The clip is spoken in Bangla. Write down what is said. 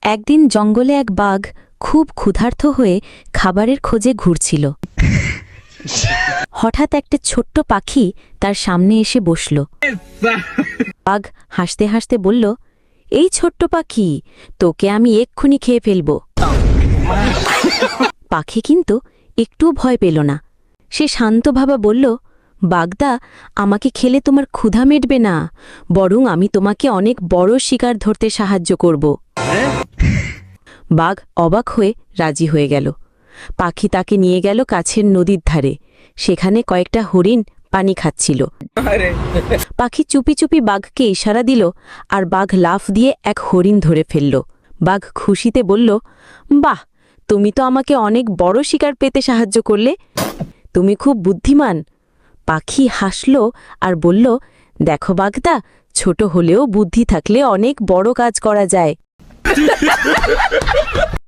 একদিন জঙ্গলে এক বাঘ খুব ক্ষুধার্ত হয়ে খাবারের খোঁজে ঘুরছিল। হঠাৎ একটা ছোট্ট পাখি তার সামনে এসে বসল। বাঘ হাসতে হাসতে বলল, এই ছোট্ট পাখি, তোকে আমি এক্ষুনি খেয়ে ফেলব। পাখি কিন্তু একটু ভয় পেল না। সে শান্তভাবে বলল, বাগদা, আমাকে খেলে তোমার ক্ষুধা মিটবে না, বরং আমি তোমাকে অনেক বড় শিকার ধরতে সাহায্য করব। বাঘ অবাক হয়ে রাজি হয়ে গেল। পাখি তাকে নিয়ে গেল কাছের নদীর ধারে। সেখানে কয়েকটা হরিণ পানি খাচ্ছিল। পাখি চুপি চুপি বাঘকে ইশারা দিল, আর বাঘ লাফ দিয়ে এক হরিণ ধরে ফেলল। বাঘ খুশিতে বলল, বাহ, তুমি তো আমাকে অনেক বড় শিকার পেতে সাহায্য করলে, তুমি খুব বুদ্ধিমান। পাখি হাসল আর বলল, দেখো বাগদা, ছোট হলেও বুদ্ধি থাকলে অনেক বড় কাজ করা যায়।